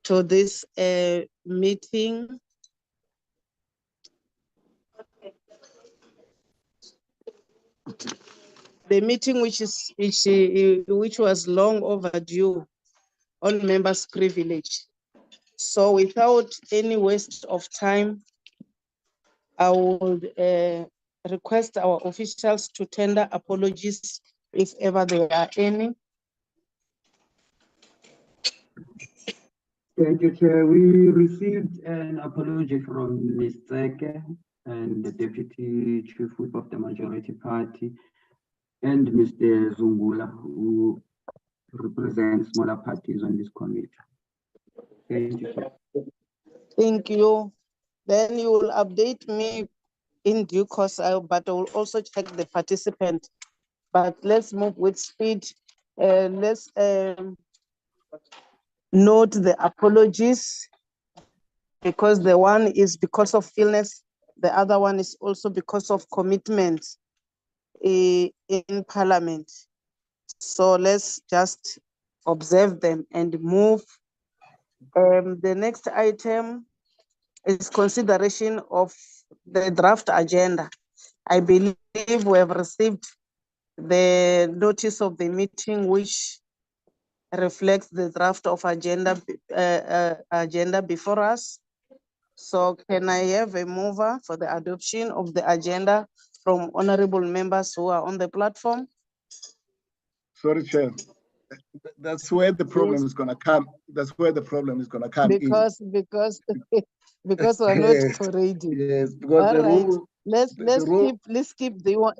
to this meeting. The meeting which was long overdue on members' privilege. So without any waste of time, I would request our officials to tender apologies if ever there are any. Thank you, Chair. We received an apology from Ms. Zeke and the Deputy Chief Whip of the Majority Party, and Mr. Zungula, who represents smaller parties on this committee. Thank you, Chair. Thank you. Then you will update me in due course, but I will also check the participant. But let's move with speed. Let's note the apologies, because the one is because of illness, the other one is also because of commitment in Parliament. So let's just observe them and move. The next item is consideration of the draft agenda. I believe we have received the notice of the meeting, which reflects the draft of agenda before us. So can I have a mover for the adoption of the agenda from honorable members who are on the platform? Sorry, Chair. That's where the problem is going to come. That's where the problem is going to come because we're not yes, ready. yes, because all the right, rule, let's keep the one.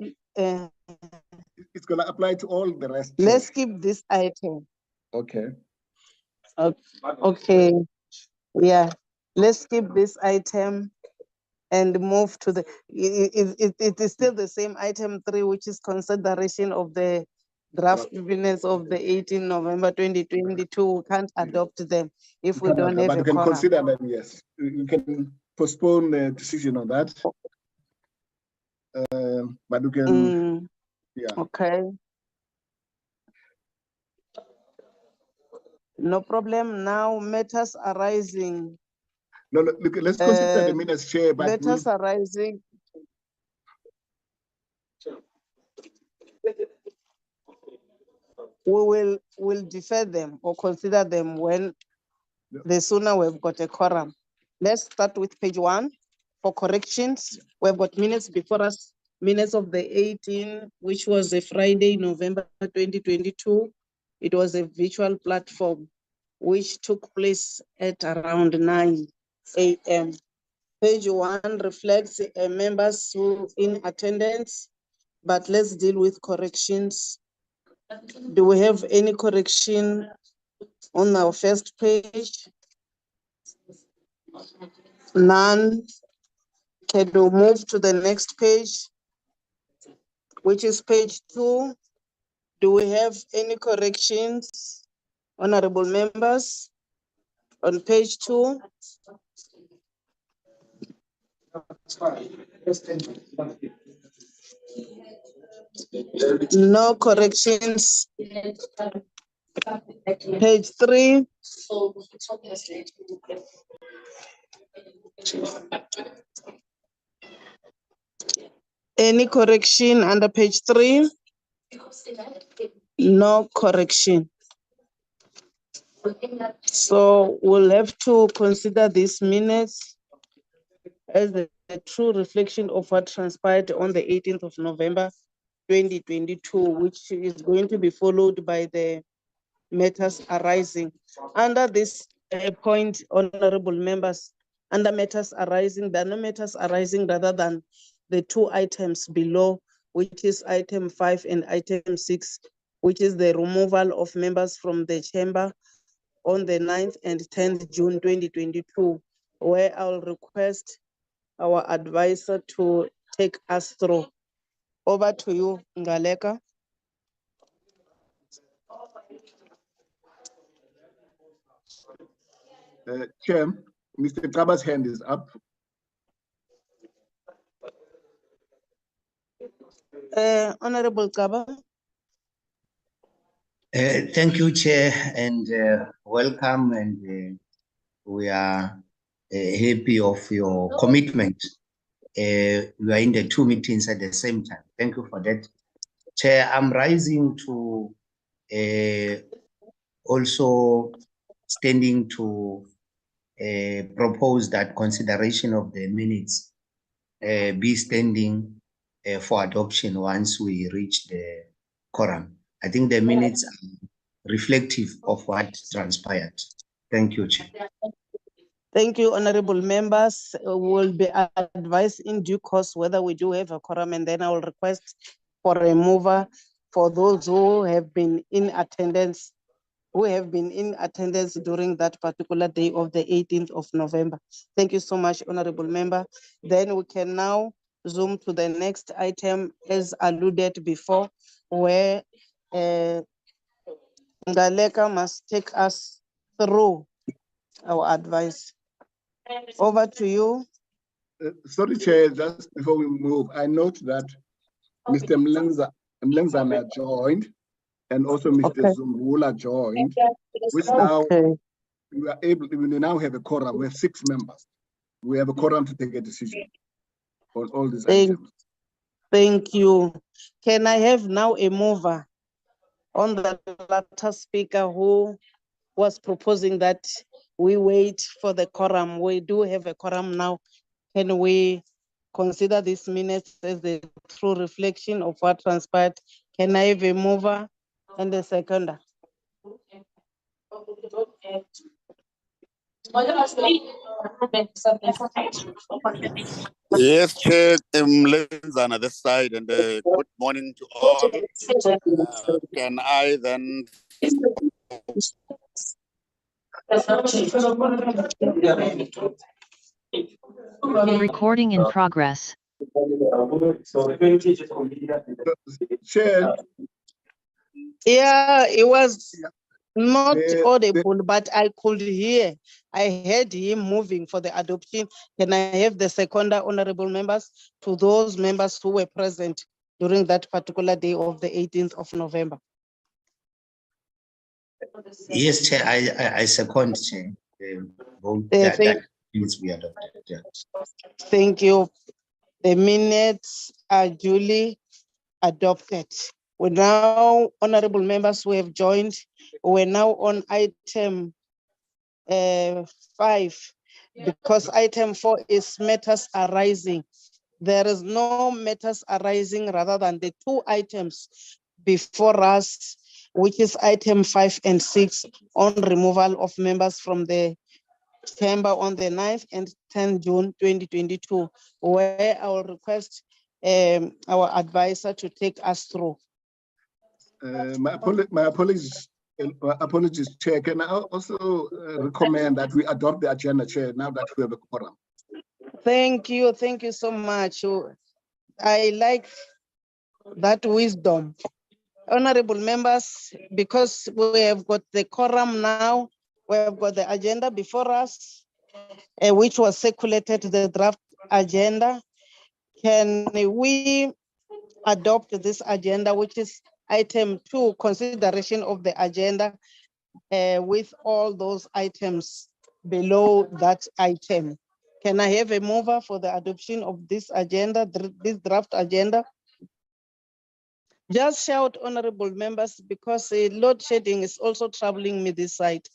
It's going to apply to all the rest. Let's keep this item. Okay. Okay. Yeah. Let's keep this item and move to the. It is still the same item 3, which is consideration of the draft minutes of the 18 November 2022. We can't adopt them if we don't have but a you can quorum. consider them, yes. You can postpone the decision on that. But you can, yeah. Okay. No problem. Now matters arising. No, look, let's consider the minutes, Chair. But matters arising. We will defer them or consider them when the sooner we've got a quorum. Let's start with page 1 for corrections. We've got minutes before us, minutes of the 18th, which was a Friday, November 2022. It was a virtual platform which took place at around 9 a.m. Page 1 reflects members who in attendance, but let's deal with corrections. Do we have any correction on our first page? None. Can we move to the next page, which is page 2? Do we have any corrections, honorable members, on page 2? No corrections. Page 3. Any correction under page 3? No correction. So we'll have to consider these minutes as a true reflection of what transpired on the 18th of November 2022, which is going to be followed by the matters arising. Under this point, honorable members, under matters arising, there are no matters arising rather than the 2 items below, which is item 5 and item 6, which is the removal of members from the chamber on the 9th and 10th June 2022, where I'll request our advisor to take us through. Over to you, Ngaleka. Chair, Mr. Kaba's hand is up. Honorable Kaba. Thank you, Chair, and welcome and we are happy of your commitment. We are in the 2 meetings at the same time. Thank you for that. Chair, I'm rising to also standing to propose that consideration of the minutes be standing for adoption once we reach the quorum. I think the minutes are reflective of what transpired. Thank you, Chair. Thank you, honorable members. Will be advised in due course whether we do have a quorum, and then I will request for a mover for those who have been in attendance, during that particular day of the 18th of November. Thank you so much, honorable member. Then we can now zoom to the next item as alluded before, where Ngaleka must take us through our advice. Over to you. Sorry, Chair, just before we move, I note that Mr. Mlenzana joined and also Mr. Okay. Zungula joined, which now Okay. we now have a quorum. We have 6 members. We have a quorum to take a decision on all these items. Thank you. Can I have now a mover on the latter speaker who was proposing that we wait for the quorum? We do have a quorum now. Can we consider these minutes as the true reflection of what transpired? Can I have a mover and a seconder? Yes, Chair, Mlenzana this side, and good morning to all. Can I then? Recording in progress. Chair, Yeah, it was not the- audible, but I could hear. I heard him moving for the adoption. Can I have the seconder, honorable members, to those members who were present during that particular day of the 18th of November? Yes, Chair, I second, Chair. Vote Yeah, that needs to be adopted. Yeah. Thank you. The minutes are duly adopted. We now, honorable members who have joined, we're now on item 5, because item 4 is matters arising. There is no matters arising rather than the 2 items before us, which is item 5 and 6 on removal of members from the chamber on the 9th and 10th June 2022, where I will request our advisor to take us through. my apologies, Chair. Can I also recommend that we adopt the agenda, Chair, now that we have a quorum? Thank you so much. I like that wisdom. Honorable members, because we have got the quorum now, we have got the agenda before us, which was circulated, the draft agenda. Can we adopt this agenda, which is item 2, consideration of the agenda, with all those items below that item? Can I have a mover for the adoption of this agenda, this draft agenda? Just shout, honorable members, because load shedding is also troubling me this side.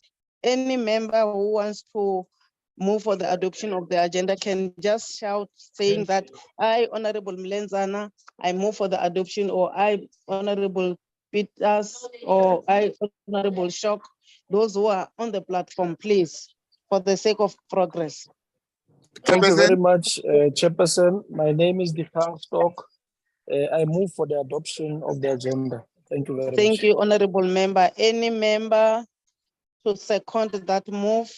Any member who wants to move for the adoption of the agenda can just shout, saying that I, Honorable Mlenzana, I move for the adoption, or I, Honorable Peters, or I, Honorable Shock. Those who are on the platform, please, for the sake of progress. Thank you very much, Chairperson. My name is Dikha Stock. I move for the adoption of the agenda. Thank you very much. Thank you, honorable member. Any member to second that move?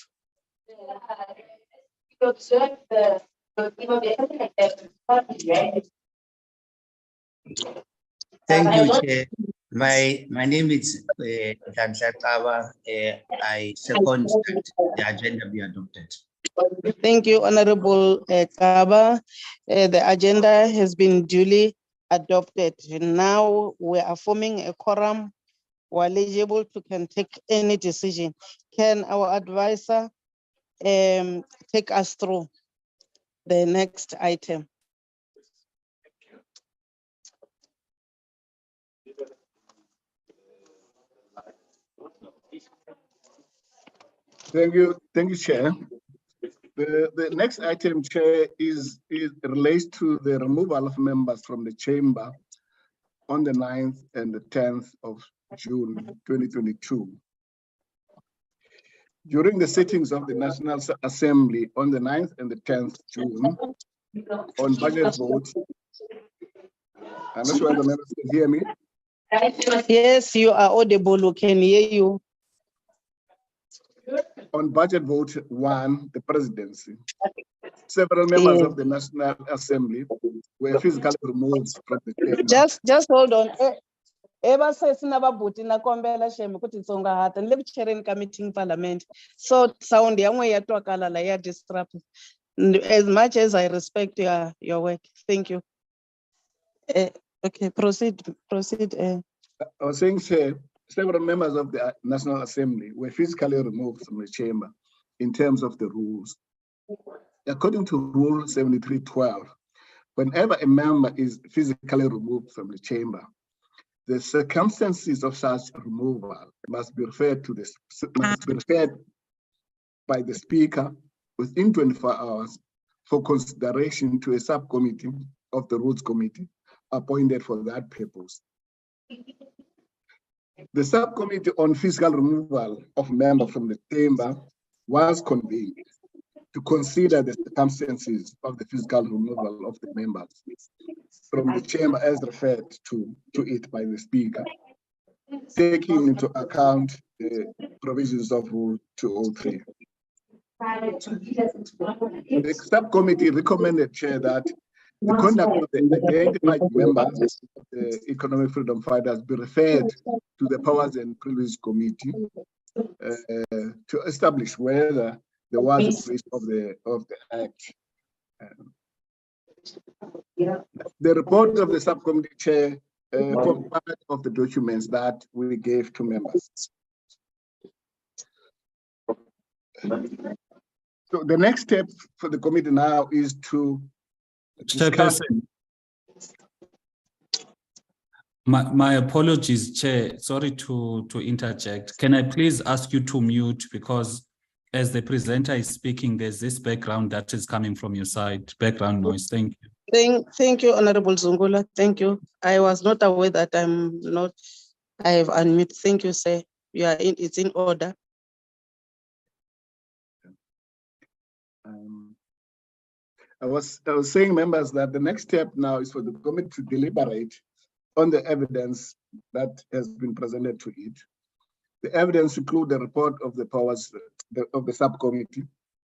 Thank you, Chair. My name is Nhlanhla Xaba. I second that the agenda be adopted. Thank you, honorable Xaba. The agenda has been duly adopted. Now we are forming a quorum. We're eligible to can take any decision. Can our advisor take us through the next item. Thank you, Chair. The next item, Chair, is relates to the removal of members from the chamber on the 9th and the 10th of June 2022. During the sittings of the National Assembly on the 9th and the 10th June, on budget vote, I'm not sure the members can hear me. Yes, you are audible, we can hear you. On budget vote 1, the presidency, several members of the National Assembly were physically removed from the chamber. Just hold on. Eba sesinababuti na kombela sheme kuti tsonga hata nile chaireni ka meeting parliament. So sound yamwe ya twakala la ya disrupt. As much as I respect your work. Thank you. Okay, proceed. I was saying, Chair, several members of the National Assembly were physically removed from the chamber in terms of the rules. According to Rule 73.12, whenever a member is physically removed from the chamber, the circumstances of such removal must be referred by the Speaker within 24 hours for consideration to a subcommittee of the Rules Committee appointed for that purpose. The subcommittee on physical removal of members from the chamber was convened to consider the circumstances of the physical removal of the members from the chamber as referred to it by the Speaker, taking into account the provisions of Rule 203. The subcommittee recommended, Chair, that the conduct of the identified members of the Economic Freedom Fighters be referred to the Powers and Privileges Committee to establish whether there was a breach of the Act. The report of the subcommittee, Chair, forms part of the documents that we gave to members. So the next step for the committee now is to discuss. My apologies, Chair. Sorry to interject. Can I please ask you to mute, because as the presenter is speaking, there's this background that is coming from your side, background noise. Thank you. Thank you, Honorable Zungula. Thank you. I was not aware that I have unmuted. Thank you, sir. It's in order. I was saying, members, that the next step now is for the committee to deliberate on the evidence that has been presented to it. The evidence include the report of the powers of the subcommittee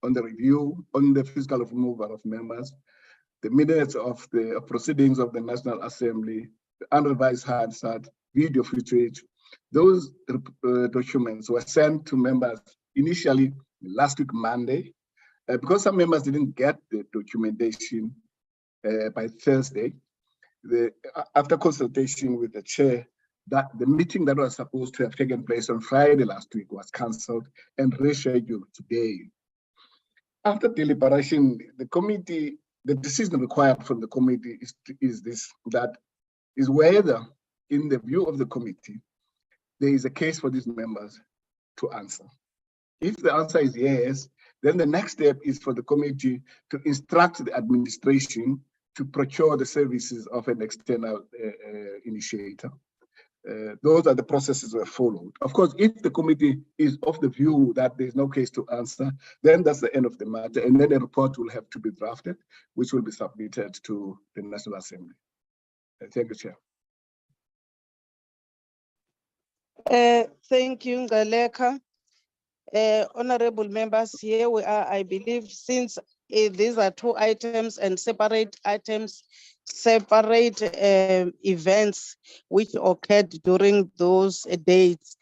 on the review on the physical removal of members, the minutes of the proceedings of the National Assembly, the unrevised Hansard, video footage. Those documents were sent to members initially last week, Monday, because some members didn't get the documentation by Thursday. After consultation with the chair, that the meeting that was supposed to have taken place on Friday last week was cancelled and rescheduled today. After deliberation, the decision required from the committee is whether, in the view of the committee, there is a case for these members to answer. If the answer is yes, then the next step is for the committee to instruct the administration to procure the services of an external initiator. Those are the processes that are followed. Of course, if the committee is of the view that there is no case to answer, then that's the end of the matter, and then a report will have to be drafted, which will be submitted to the National Assembly. Thank you, Chair. Thank you, Ngaleka. Honorable members, here we are, I believe, since these are two items and separate items, separate events which occurred during those dates.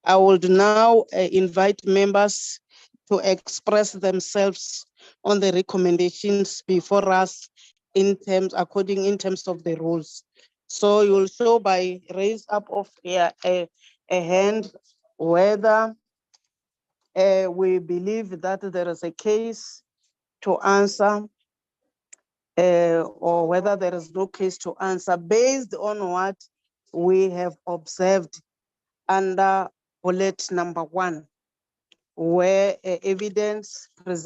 I would now invite members to express themselves on the recommendations before us in terms of the rules. So you'll show by raise up of a hand whether We believe that there is a case to answer, or whether there is no case to answer based on what we have observed under bullet number 1, where evidence has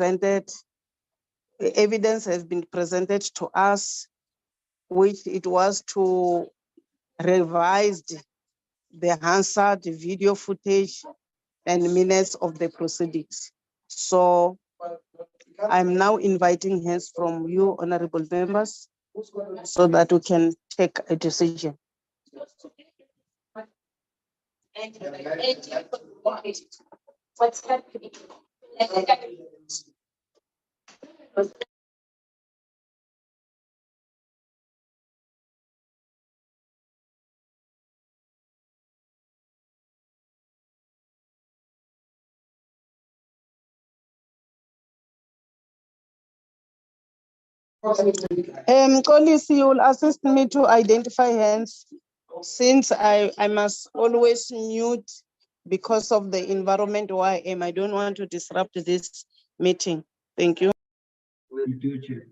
been presented to us, which it was to revise the Hansard video footage and minutes of the proceedings. So I'm now inviting hands from you, honorable members, so that we can take a decision. What's happening? Kolisi, you will assist me to identify hands, since I must always mute because of the environment where I am. I don't want to disrupt this meeting. Thank you. Will do, Chair.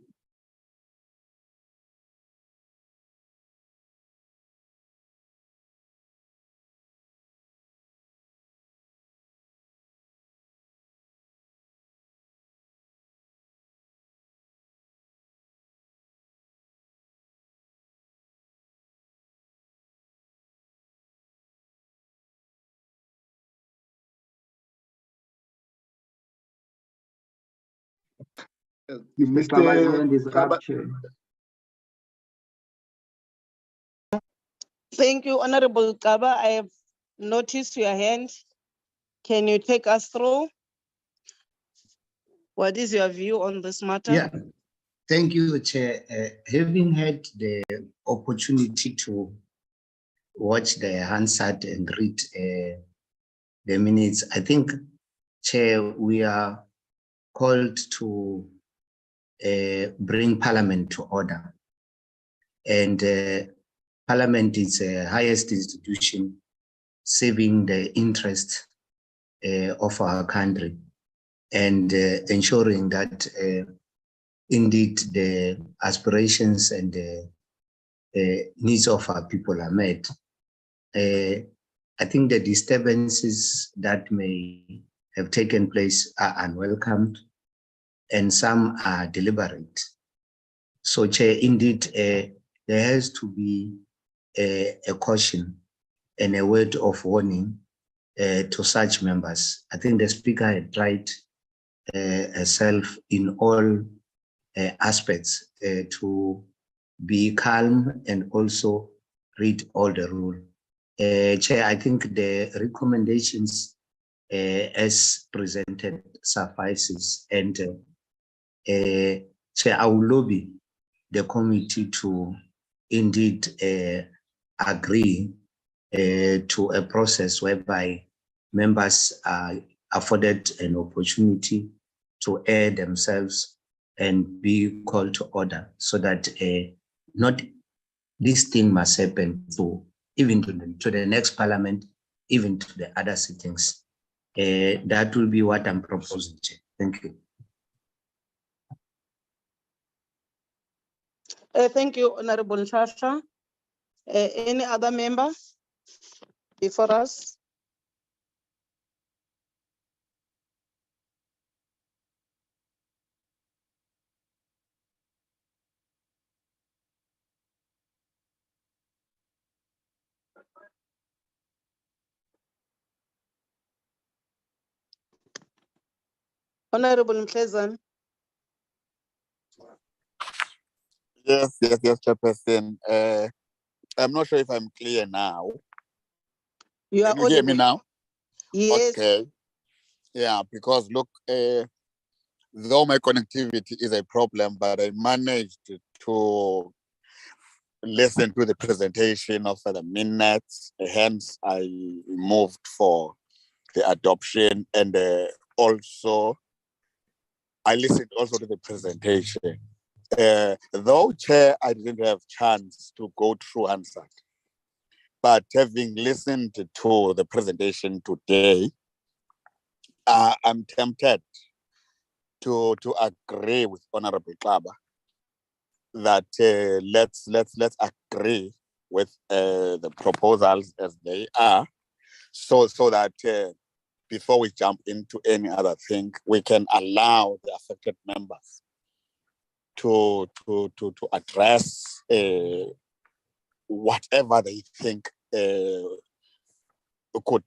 Mr. Kaba's hand is Kaba- up, Chair. Thank you, Honorable Kaba. I have noticed your hand. Can you take us through? What is your view on this matter? Yeah, thank you, Chair. Having had the opportunity to watch the Hansard and read the minutes, I think, Chair, we are called to bring Parliament to order. And Parliament is the highest institution serving the interest of our country, and ensuring that indeed the aspirations and the needs of our people are met. I think the disturbances that may have taken place are unwelcomed, and some are deliberate. So, Chair, indeed, there has to be a caution and a word of warning to such members. I think the Speaker had tried herself in all aspects to be calm and also read all the rule. Chair, I think the recommendations as presented suffices, and Chair, I will lobby the committee to indeed agree to a process whereby members are afforded an opportunity to air themselves and be called to order, so that not this thing must happen to even to the next Parliament, even to the other sittings. That will be what I'm proposing, Chair. Thank you. Thank you, Honorable Shasha. Any other member before us? Honorable Mhlezan. Yes, Chairperson. I'm not sure if I'm clear now. You are Can you hear me now? Yes. Okay. Yeah, because look, though my connectivity is a problem, but I managed to listen to the presentation of the minutes. Hence, I moved for the adoption, and also I listened also to the presentation. Though, Chair, I didn't have chance to go through Hansard, but having listened to the presentation today, I'm tempted to agree with Honorable Klaba that let's agree with the proposals as they are, so that before we jump into any other thing, we can allow the affected members to address whatever they think could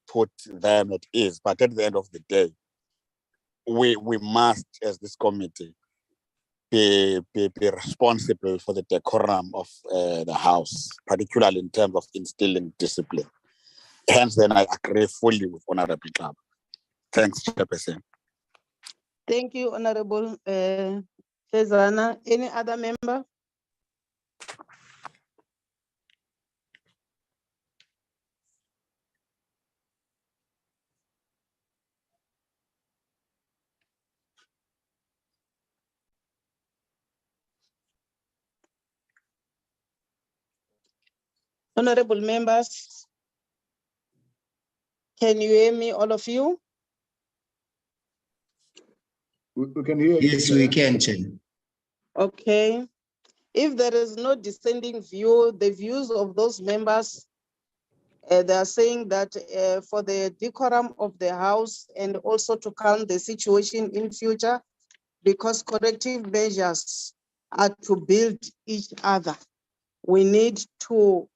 put them at ease. But at the end of the day, we must, as this committee, be responsible for the decorum of the House, particularly in terms of instilling discipline. Hence, then I agree fully with Honorable Klaba. Thanks, Chairperson. Thank you, Honorable Fezana. Any other member? Honorable members, can you hear me, all of you? We can hear you. Yes, we Chair. can, Chair. Okay. If there is no dissenting view, the views of those members, they are saying that for the decorum of the House and also to calm the situation in future, because corrective measures are to build each other, we need to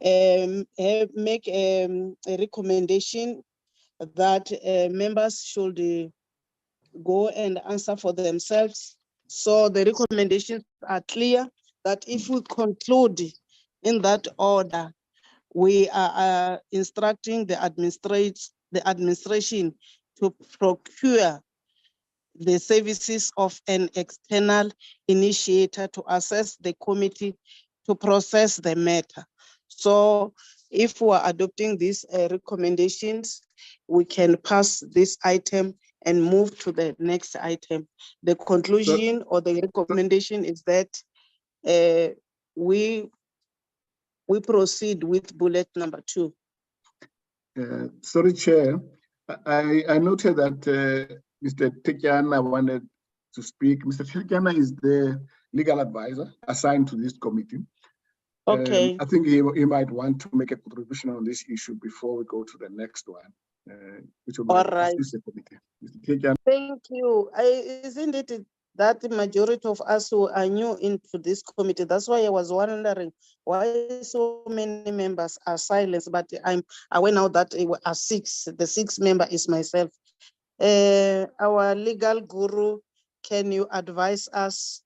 make a recommendation that members should go and answer for themselves. So the recommendations are clear that if we conclude in that order, we are instructing the administration to procure the services of an external initiator to assess the committee to process the matter. So if we are adopting these recommendations, we can pass this item and move to the next item. The conclusion or the recommendation is that we proceed with bullet number 2. Sorry, Chair. I noted that Mr. Tekiana wanted to speak. Mr. Tekiana is the legal advisor assigned to this committee. Okay. I think he might want to make a contribution on this issue before we go to the next one, which will All right. assist the committee. Mr. Tekiana. Thank you. Isn't it that the majority of us who are new into this committee? That's why I was wondering why so many members are silenced, but I'm aware now that it are 6. The 6th member is myself. Our legal guru, can you advise us?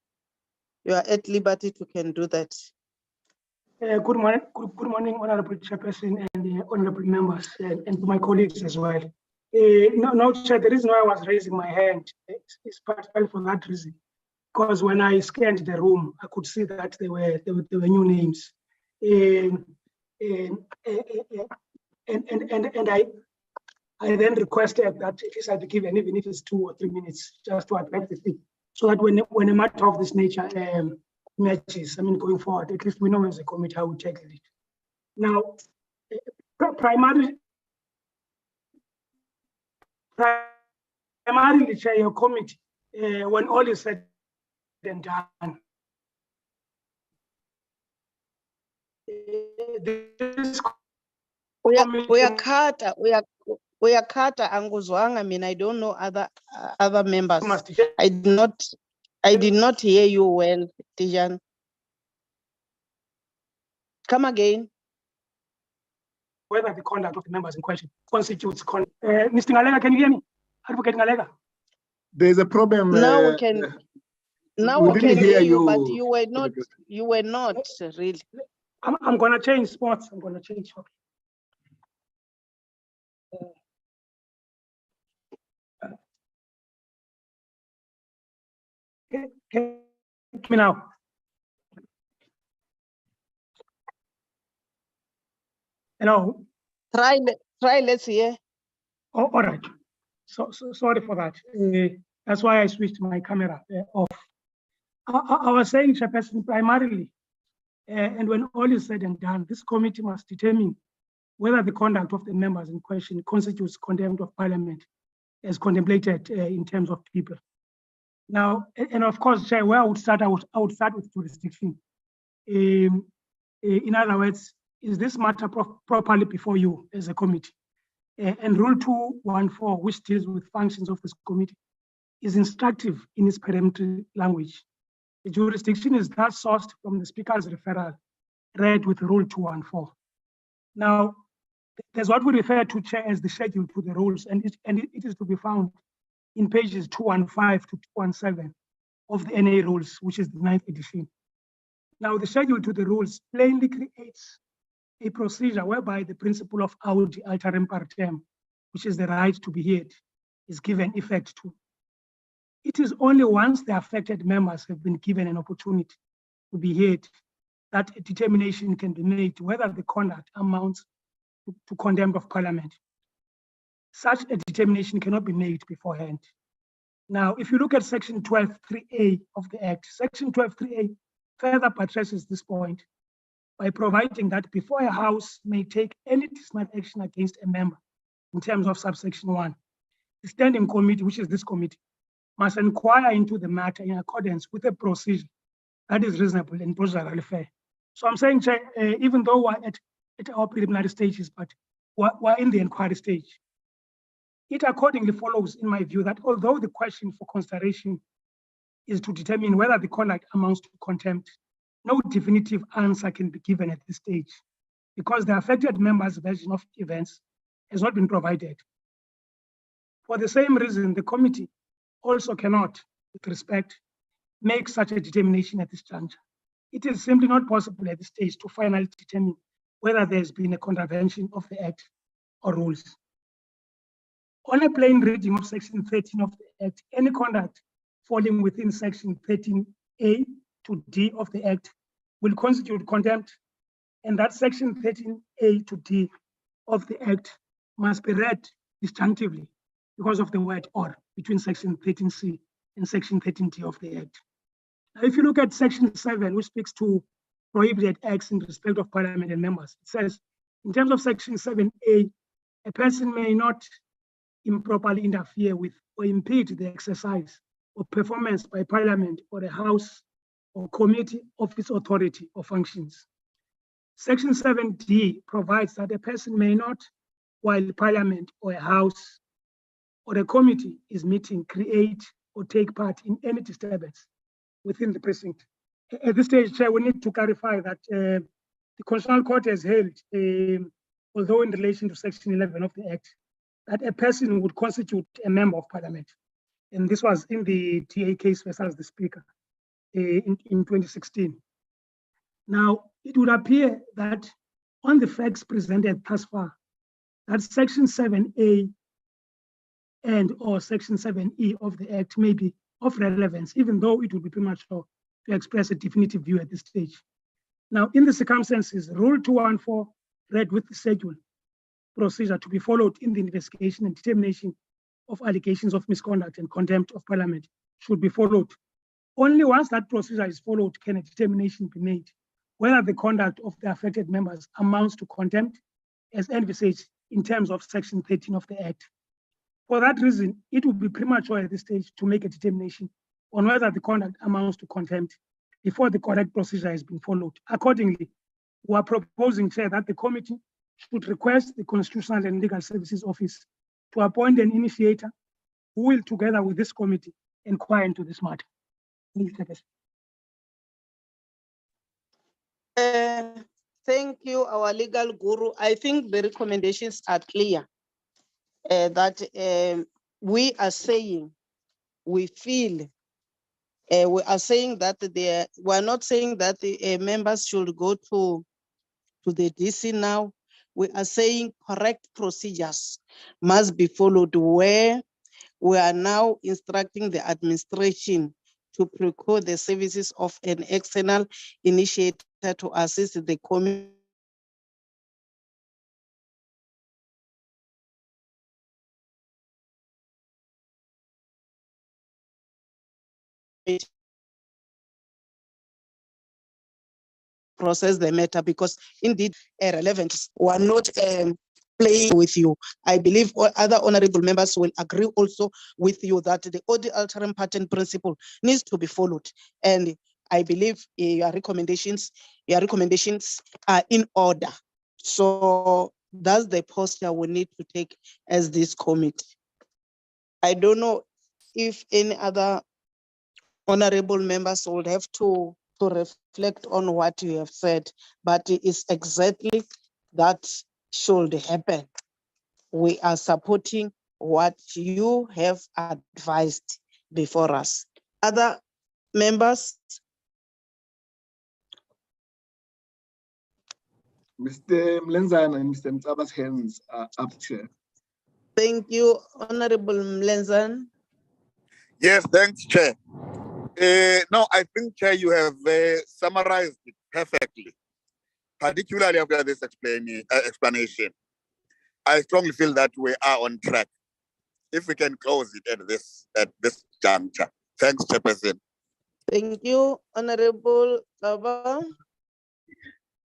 You are at liberty to can do that. Good morning, Honorable Chairperson and honorable members, and to my colleagues as well. No, Chair, the reason why I was raising my hand is particularly for that reason, because when I scanned the room, I could see that there were new names, and I then requested that at least I be given, even if it's 2 or 3 minutes, just to address the thing, so that when a matter of this nature matches, going forward, at least we know as a committee how we tackle it. Now, primarily, Chair, your committee, when all is said and done, this we are Carter, Anguzwanga. I mean, I don't know other members. I did not hear you well, Tijan. Come again. Whether the conduct of the members in question constitutes conduct. Mr. Ngalega, can you hear me? Advocate Ngalega. There's a problem. Now we can. Now we can hear you, but you were not. You were not really. I'm gonna change spots. I'm gonna change. Can me now. Hello. Try. Let's hear. Oh, all right. So sorry for that. That's why I switched my camera off. I was saying, Chairperson, primarily, and when all is said and done, this committee must determine whether the conduct of the members in question constitutes contempt of parliament as contemplated in terms of people. Now, and of course, Chair, where I would start with jurisdiction. In other words, is this matter properly before you as a committee? And Rule 214, which deals with functions of this committee, is instructive in its peremptory language. The jurisdiction is thus sourced from the Speaker's referral, read with Rule 214. Now, there's what we refer to, Chair, as the schedule to the rules, and it is to be found in pages 215 to 217 of the NA rules, which is the 9th edition. Now, the schedule to the rules plainly creates a procedure whereby the principle of audi alteram partem, which is the right to be heard, is given effect to. It is only once the affected members have been given an opportunity to be heard that a determination can be made whether the conduct amounts to contempt of parliament. Such a determination cannot be made beforehand. Now, if you look at section 12.3a of the Act, section 12.3a further buttresses this point by providing that before a House may take any disciplinary action against a member in terms of subsection 1, the standing committee, which is this committee, must inquire into the matter in accordance with a procedure that is reasonable and procedurally fair. So I'm saying, Chair, even though we're at our preliminary stages, but we're in the inquiry stage, it accordingly follows, in my view, that although the question for consideration is to determine whether the conduct amounts to contempt, no definitive answer can be given at this stage because the affected member's version of events has not been provided. For the same reason, the committee also cannot, with respect, make such a determination at this juncture. It is simply not possible at this stage to finally determine whether there's been a contravention of the Act or rules. On a plain reading of section 13 of the Act, any conduct falling within section 13A to D of the Act will constitute contempt, and that section 13A to D of the Act must be read disjunctively because of the word or between section 13C and section 13D of the Act. Now, if you look at section 7, which speaks to prohibited acts in respect of parliament and members, it says, in terms of section 7A, a person may not improperly interfere with or impede the exercise or performance by parliament or a house or committee of its authority or functions. Section 7D provides that a person may not, while parliament or a house or a committee is meeting, create or take part in any disturbance within the precinct. At this stage, Chair, we need to clarify that the Constitutional Court has held, although in relation to section 11 of the Act, that a person would constitute a member of parliament. And this was in the TA case versus the Speaker in 2016. Now, it would appear that on the facts presented thus far, that section 7A and or section 7E of the Act may be of relevance, even though it would be premature to express a definitive view at this stage. Now, in the circumstances, Rule 214, read with the schedule procedure to be followed in the investigation and determination of allegations of misconduct and contempt of parliament should be followed. Only once that procedure is followed can a determination be made whether the conduct of the affected members amounts to contempt as envisaged in terms of section 13 of the Act. For that reason, it would be premature at this stage to make a determination on whether the conduct amounts to contempt before the correct procedure has been followed. Accordingly, we are proposing, Chair, that the committee should request the Constitutional and Legal Services Office to appoint an initiator who will, together with this committee, inquire into this matter. Thank you, our legal guru. I think the recommendations are clear that we are saying, we feel, we are saying that we're not saying that the members should go to the DC now. We are saying correct procedures must be followed, where we are now instructing the administration to procure the services of an external initiator to assist the committee process the matter, because indeed relevant. We are not playing with you. I believe all other honorable members will agree also with you that the OD alteram patent principle needs to be followed. And I believe your recommendations are in order. So that's the posture we need to take as this committee. I don't know if any other honorable members would have to reflect on what you have said, but it is exactly that should happen. We are supporting what you have advised before us. Other members? Mr. Mlenzana and Mr. Mtaba's hands are up, Chair. Thank you, Honorable Mlenzan. Yes, thanks, Chair. No, I think, Chair, you have summarized it perfectly, particularly after this explanation. I strongly feel that we are on track. If we can close it at this juncture. Thanks, Chairperson. Thank you, Honorable Baba.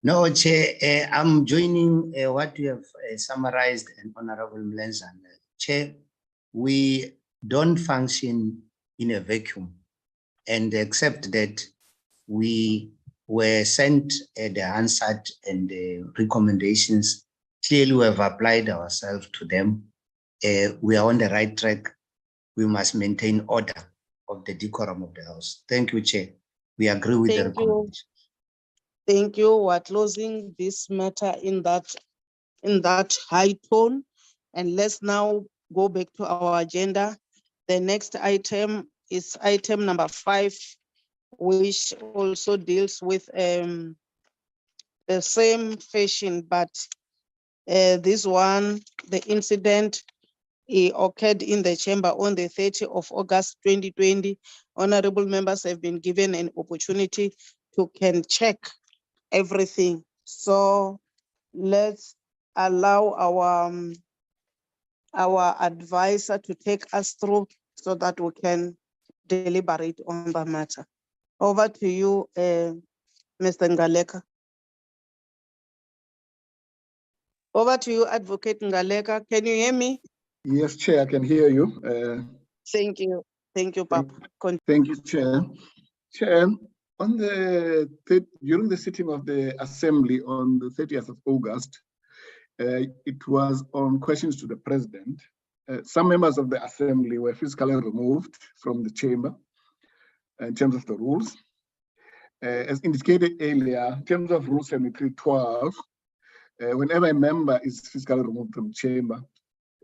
No, Chair, I'm joining what you have summarized and Honorable Mlenzan. Chair, we don't function in a vacuum, and except that we were sent the answered and the recommendations. Clearly, we have applied ourselves to them. We are on the right track. We must maintain order of the decorum of the House. Thank you, Chair. We agree with the recommendation. Thank you. We're closing this matter in that high tone. And let's now go back to our agenda. The next item is item number 5, which also deals with the same fashion, but this one, the incident occurred in the chamber on the 30th of August 2020. Honorable members have been given an opportunity to check everything. So let's allow our advisor to take us through so that we can deliberate on the matter. Over to you, Mr. Ngaleka. Over to you, Advocate Ngaleka. Can you hear me? Yes, Chair, I can hear you. Thank you. Thank you, Papa. Thank you, Chair. Chair, on during the sitting of the Assembly on the 30th of August, it was on questions to the President. Some members of the Assembly were physically removed from the chamber in terms of the rules. As indicated earlier, in terms of Rule 73:12, whenever a member is physically removed from the chamber,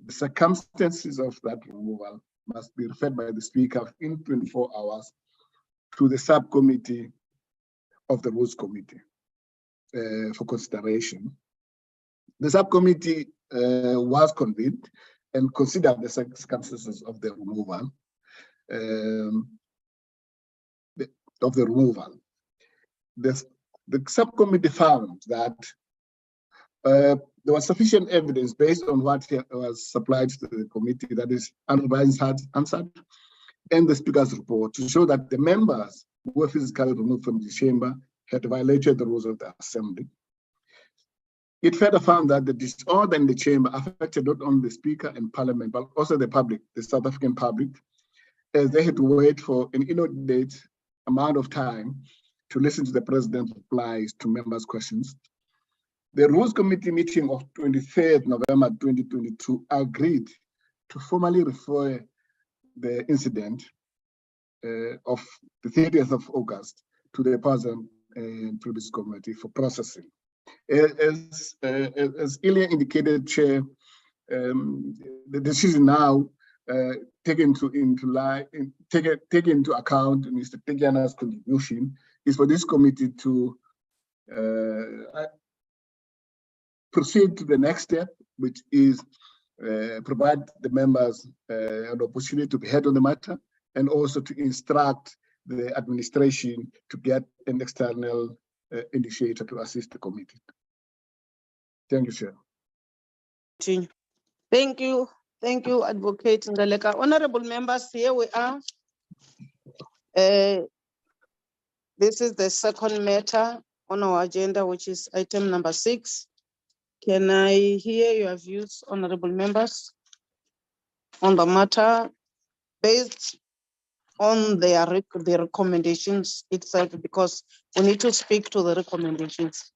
the circumstances of that removal must be referred by the Speaker in 24 hours to the subcommittee of the Rules Committee for consideration. The subcommittee was convened and considered the circumstances of the removal. The subcommittee found that there was sufficient evidence based on what was supplied to the committee, that is, Honorable had answered, and the Speaker's report, to show that the members who were physically removed from the chamber had violated the rules of the Assembly. It further found that the disorder in the chamber affected not only the Speaker and Parliament, but also the public, the South African public, as they had to wait for an inordinate amount of time to listen to the President's replies to members' questions. The Rules Committee meeting of 23rd November 2022 agreed to formally refer the incident of the 30th of August to the Powers and Privileges Committee for processing. As earlier indicated, Chair, the decision now take into account Mr. Tegiana's contribution is for this committee to proceed to the next step, which is provide the members an opportunity to be heard on the matter, and also to instruct the administration to get an external initiator to assist the committee. Thank you, Chair. Thank you. Thank you, Advocate Ngaleka. Honorable members, here we are. This is the second matter on our agenda, which is item number 6. Can I hear your views, honorable members, on the matter based on the recommendations itself, because we need to speak to the recommendations.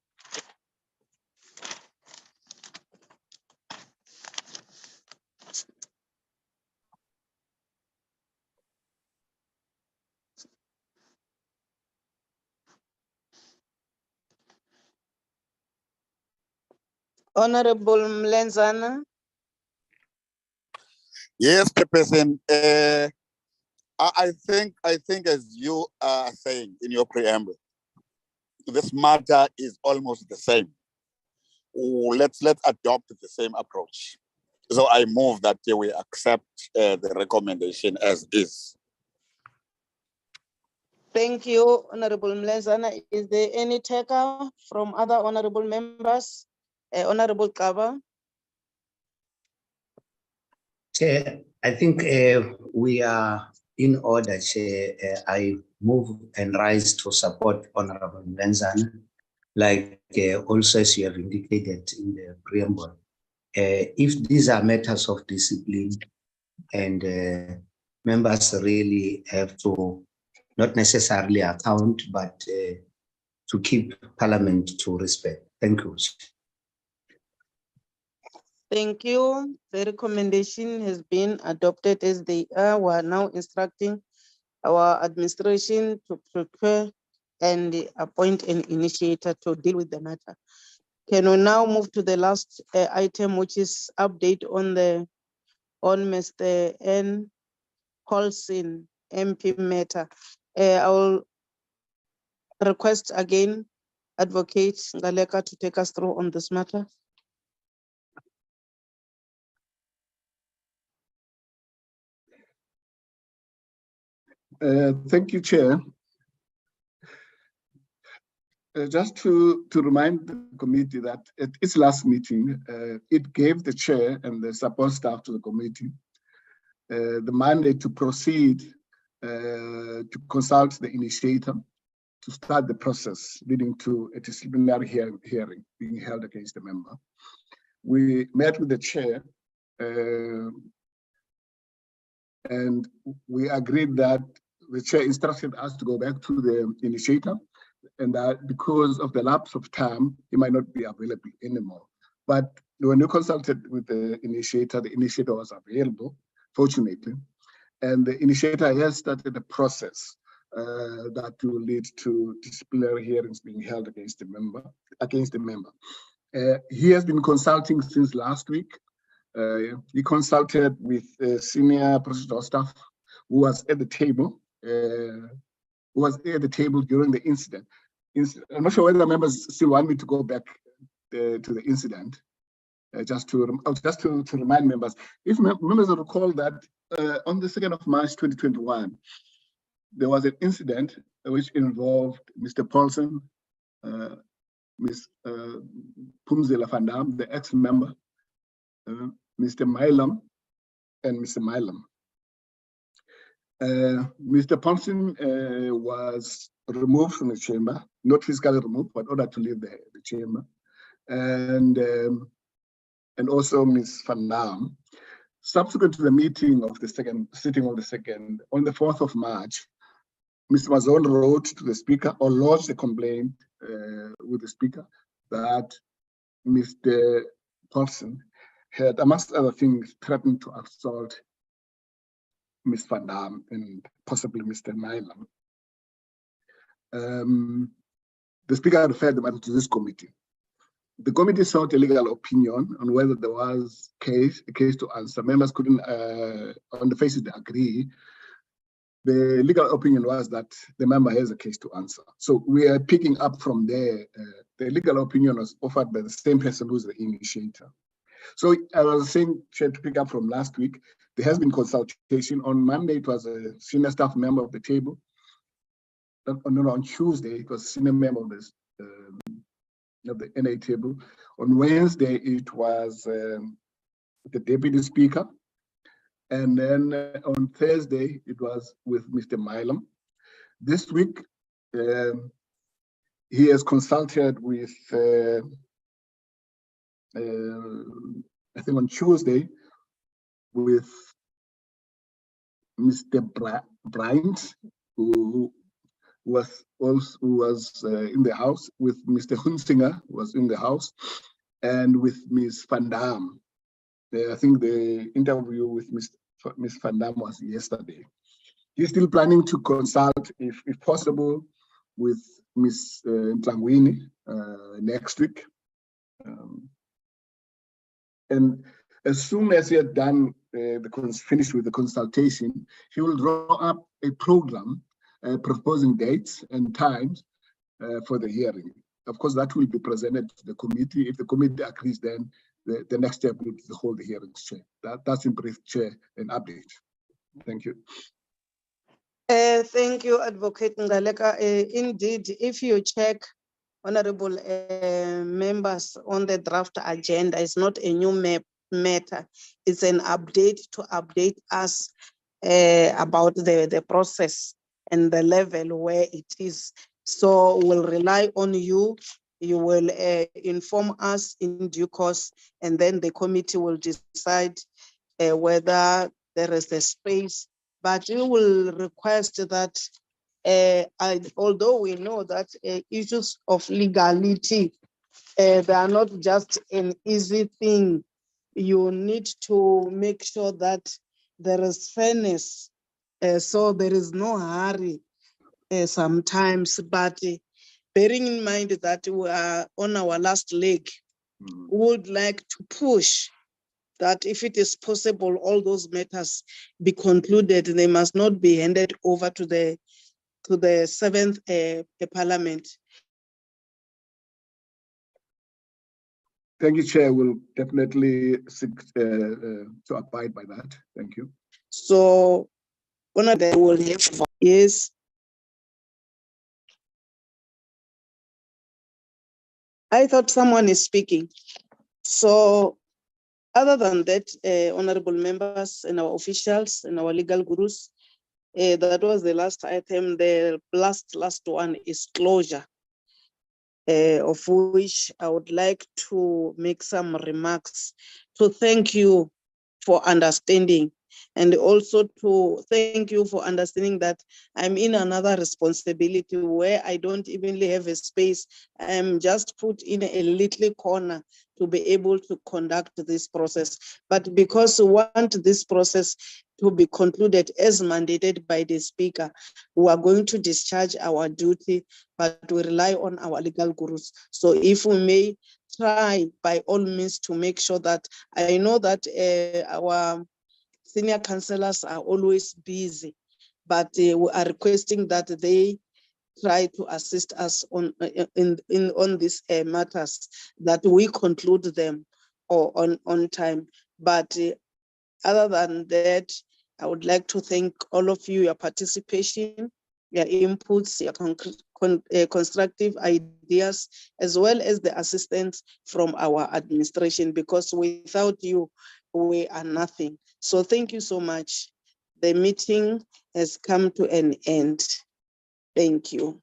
Honorable Mlenzana. Yes, Chairperson. I think as you are saying in your preamble, this matter is almost the same. Let's adopt the same approach. So I move that we accept the recommendation as is. Thank you, Honorable Mlenzana. Is there any taker from other honorable members? Honorable Kaba. Chair, I think we are in order, Chair. I move and rise to support Honorable Mlenzana, like also as you have indicated in the preamble. If these are matters of discipline and members really have to not necessarily account, but to keep Parliament to respect. Thank you. Thank you. The recommendation has been adopted as they are. We are now instructing our administration to prepare and appoint an initiator to deal with the matter. Can we now move to the last item, which is update on Mr. N. Paulson MP matter. I will request again Advocate Ngaleka to take us through on this matter. Thank you, Chair. Just to remind the committee that at its last meeting, it gave the chair and the support staff to the committee the mandate to proceed to consult the initiator to start the process leading to a disciplinary hearing being held against the member. We met with the chair and we agreed that the chair instructed us to go back to the initiator, and that because of the lapse of time, he might not be available anymore. But when we consulted with the initiator was available, fortunately, and the initiator has started a process that will lead to disciplinary hearings being held against the member. He has been consulting since last week. He consulted with senior procedural staff who was at the table, during the incident. I'm not sure whether members still want me to go back to the incident. Just to remind members, if members recall that on the 2nd of March 2021, there was an incident which involved Mr. Paulson, Ms. Pumzila van Dam, the ex-member, Mr. Milam, and Mr. Milam. Mr. Paulson was removed from the chamber, not physically removed, but ordered to leave the chamber. And also Ms. Van Dam. Subsequent to the meeting of the sitting of the second, on the 4th of March, Mr. Mazon wrote to the speaker or lodged a complaint with the speaker that Mr. Paulson had, amongst other things, threatened to assault Ms. Van Dam and possibly Mr. Milam. The speaker referred the matter to this committee. The committee sought a legal opinion on whether there was a case to answer. Members couldn't, on the face of it, agree. The legal opinion was that the member has a case to answer. So we are picking up from there. The legal opinion was offered by the same person who's the initiator. So I was saying, Chair, to pick up from last week, there has been consultation. On Monday, it was a senior staff member of the table. On Tuesday, it was a senior member of this of the NA table. On Wednesday, it was the deputy speaker. And then on Thursday, it was with Mr. Milam. This week, he has consulted with, I think on Tuesday, with Mr. Bryant, who was in the house, with Mr. Hunsinger, who was in the house, and with Ms. Van Dam. I think the interview with Ms. Van Dam was yesterday. He's still planning to consult, if possible, with Ms. Ntlangwini next week. And as soon as he had done finished with the consultation, he will draw up a program proposing dates and times for the hearing. Of course, that will be presented to the committee. If the committee agrees, then the next step will be to hold the hearings, Chair. That's in brief, Chair, an update. Thank you. Thank you, Advocate Ngaleka. Indeed, if you check, honorable members, on the draft agenda, it's not a new matter. It's an update to update us about the process and the level where it is. So we'll rely on you. You will inform us in due course, and then the committee will decide whether there is a space. But we will request that, although we know that issues of legality, they are not just an easy thing. You need to make sure that there is fairness, so there is no hurry sometimes. But bearing in mind that we are on our last leg, we would like to push that if it is possible, all those matters be concluded. They must not be handed over to the 7th Parliament. Thank you, Chair. We'll definitely seek to abide by that. Thank you. So, they will have, yes. I thought someone is speaking. So, other than that, honorable members and our officials and our legal gurus, that was the last item. The last one is closure, of which I would like to make some remarks to thank you for understanding, and also to thank you for understanding that I'm in another responsibility where I don't even have a space. I'm just put in a little corner to be able to conduct this process. But because we want this process to be concluded as mandated by the Speaker, we are going to discharge our duty, but we rely on our legal gurus. So if we may try by all means to make sure that, I know that our senior councillors are always busy, but we are requesting that they try to assist us on these matters, that we conclude them on time. But other than that, I would like to thank all of you, your participation, your inputs, your constructive ideas, as well as the assistance from our administration, because without you, we are nothing. So thank you so much. The meeting has come to an end. Thank you.